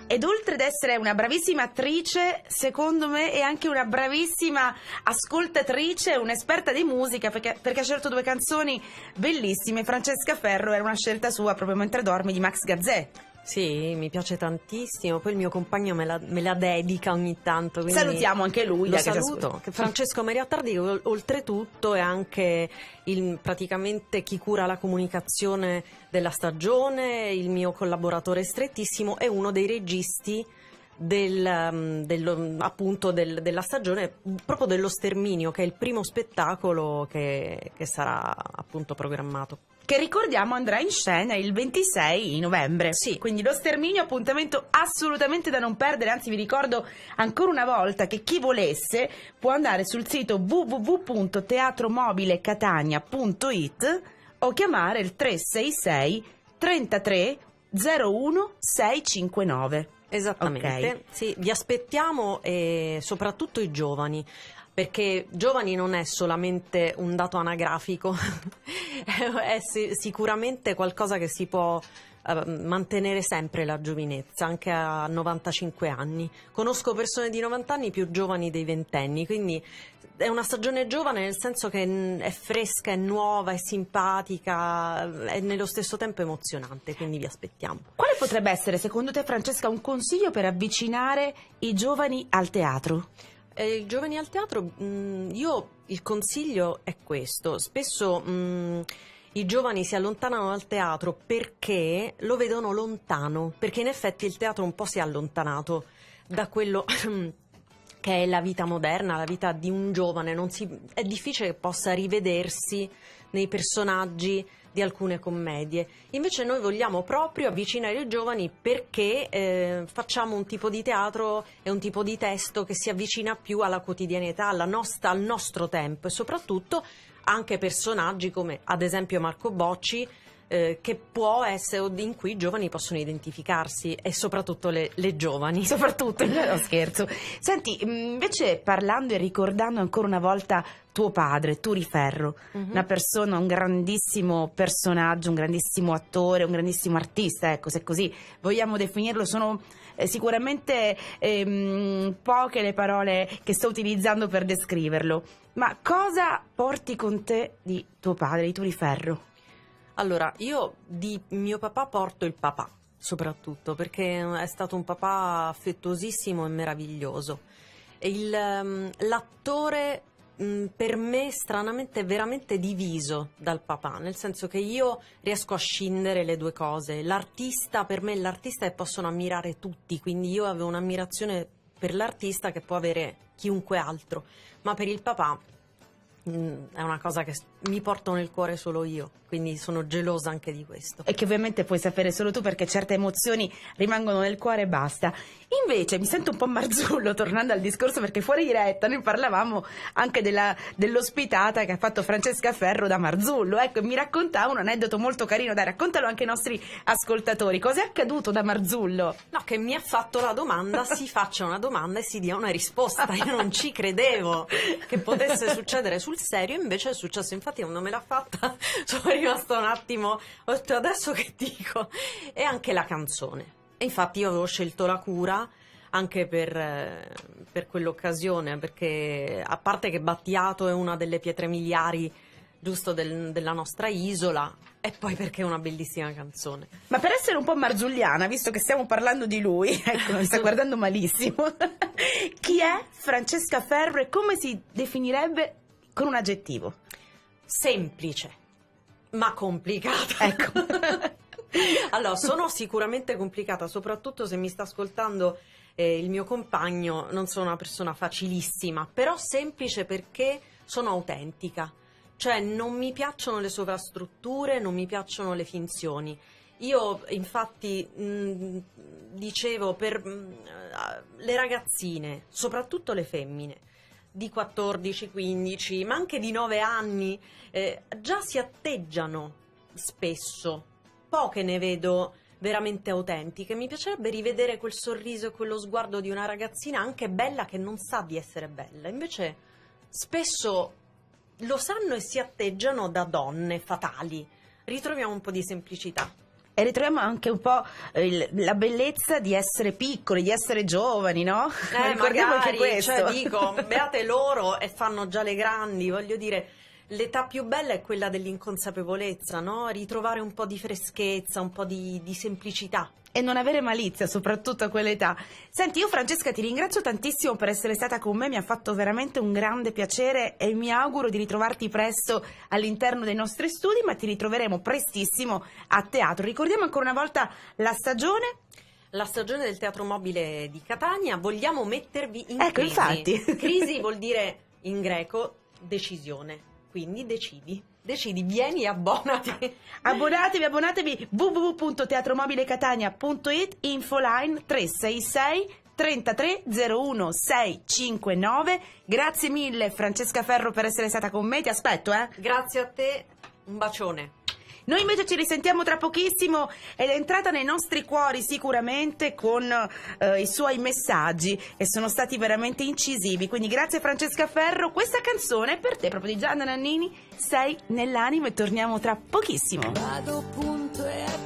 ed oltre ad essere una bravissima attrice, secondo me è anche una bravissima ascoltatrice, un'esperta di musica, perché ha scelto due canzoni bellissime. Francesca Ferro era una scelta sua, Proprio mentre dormi, di Max Gazzè. Sì, mi piace tantissimo, poi il mio compagno me la dedica ogni tanto. Salutiamo anche lui. Lo saluto. Francesco Meriattardi, oltretutto, è anche praticamente chi cura la comunicazione della stagione, il mio collaboratore strettissimo, è uno dei registi della stagione, proprio dello Sterminio, che è il primo spettacolo che sarà appunto programmato. Che ricordiamo andrà in scena il 26 novembre. Sì. Quindi lo Sterminio, appuntamento assolutamente da non perdere. Anzi, vi ricordo ancora una volta che chi volesse può andare sul sito www.teatromobilecatania.it o chiamare il 366 33 01 659. Esattamente, Okay. Sì, vi aspettiamo, e soprattutto i giovani, perché giovani non è solamente un dato anagrafico, è sicuramente qualcosa che si può mantenere sempre, la giovinezza, anche a 95 anni. Conosco persone di 90 anni più giovani dei 20 anni, quindi è una stagione giovane nel senso che è fresca, è nuova, è simpatica, è nello stesso tempo emozionante, quindi vi aspettiamo. Quale potrebbe essere, secondo te, Francesca, un consiglio per avvicinare i giovani al teatro? I giovani al teatro, io il consiglio è questo: spesso i giovani si allontanano dal teatro perché lo vedono lontano, perché in effetti il teatro un po' si è allontanato da quello che è la vita moderna, la vita di un giovane. È difficile che possa rivedersi nei personaggi di alcune commedie. Invece noi vogliamo proprio avvicinare i giovani perché facciamo un tipo di teatro e un tipo di testo che si avvicina più alla quotidianità, al nostro tempo, e soprattutto anche personaggi come ad esempio Marco Bocci, che può essere, in cui i giovani possono identificarsi, e soprattutto le giovani. Soprattutto, no, scherzo. Senti, invece, parlando e ricordando ancora una volta tuo padre, Turi Ferro, una persona, un grandissimo personaggio, un grandissimo attore, un grandissimo artista, ecco, se così vogliamo definirlo. Sono sicuramente poche le parole che sto utilizzando per descriverlo. Ma cosa porti con te di tuo padre, di Turi Ferro? Allora, io di mio papà porto il papà, soprattutto, perché è stato un papà affettuosissimo e meraviglioso. L'attore per me, stranamente, è veramente diviso dal papà, nel senso che io riesco a scindere le due cose. L'artista, per me, l'artista è possono ammirare tutti, quindi io avevo un'ammirazione per l'artista che può avere chiunque altro, ma per il papà è una cosa che mi porto nel cuore solo io, quindi sono gelosa anche di questo. E che ovviamente puoi sapere solo tu, perché certe emozioni rimangono nel cuore e basta. Invece mi sento un po' Marzullo, tornando al discorso, perché fuori diretta noi parlavamo anche dell'ospitata che ha fatto Francesca Ferro da Marzullo. Ecco, mi raccontava un aneddoto molto carino. Dai, raccontalo anche ai nostri ascoltatori. Cosa è accaduto da Marzullo? No, che mi ha fatto la domanda, si faccia una domanda e si dia una risposta. Io non ci credevo che potesse succedere sul serio, invece è successo. Infatti quando me l'ha fatta sono rimasta un attimo, ho detto adesso che dico. E anche la canzone. E infatti io avevo scelto La cura anche per quell'occasione, perché a parte che Battiato è una delle pietre miliari giusto della nostra isola, e poi perché è una bellissima canzone. Ma per essere un po' marzulliana, visto che stiamo parlando di lui, ecco, mi sta guardando malissimo, chi è Francesca Ferro e come si definirebbe con un aggettivo? Semplice, ma complicata. Ecco. Allora, sono sicuramente complicata, soprattutto se mi sta ascoltando il mio compagno. Non sono una persona facilissima, però semplice perché sono autentica. Cioè non mi piacciono le sovrastrutture, non mi piacciono le finzioni. Io infatti dicevo, per le ragazzine, soprattutto le femmine, di 14, 15, ma anche di 9 anni, già si atteggiano spesso. Poche ne vedo veramente autentiche. Mi piacerebbe rivedere quel sorriso e quello sguardo di una ragazzina anche bella che non sa di essere bella. Invece spesso lo sanno e si atteggiano da donne fatali. Ritroviamo un po' di semplicità. e ritroviamo anche un po' la bellezza di essere piccoli, di essere giovani, no? Ricordiamo anche questo. Cioè dico, beate loro e fanno già le grandi, voglio dire, l'età più bella è quella dell'inconsapevolezza, no? Ritrovare un po' di freschezza, un po' di semplicità. E non avere malizia, soprattutto a quell'età. Senti, io Francesca ti ringrazio tantissimo per essere stata con me, mi ha fatto veramente un grande piacere e mi auguro di ritrovarti presto all'interno dei nostri studi, ma ti ritroveremo prestissimo a teatro. Ricordiamo ancora una volta la stagione. La stagione del Teatro Mobile di Catania, vogliamo mettervi in Ecco, crisi. infatti. Crisi vuol dire in greco decisione, quindi decidi, vieni e abbonati. Abbonatevi www.teatromobilecatania.it, infoline 366 33 01 659. Grazie mille Francesca Ferro per essere stata con me, ti aspetto, Grazie a te, un bacione. Noi invece ci risentiamo tra pochissimo ed è entrata nei nostri cuori sicuramente con i suoi messaggi e sono stati veramente incisivi, quindi grazie Francesca Ferro. Questa canzone è per te, proprio di Gianna Nannini, Sei nell'animo, e torniamo tra pochissimo. Vado punto e a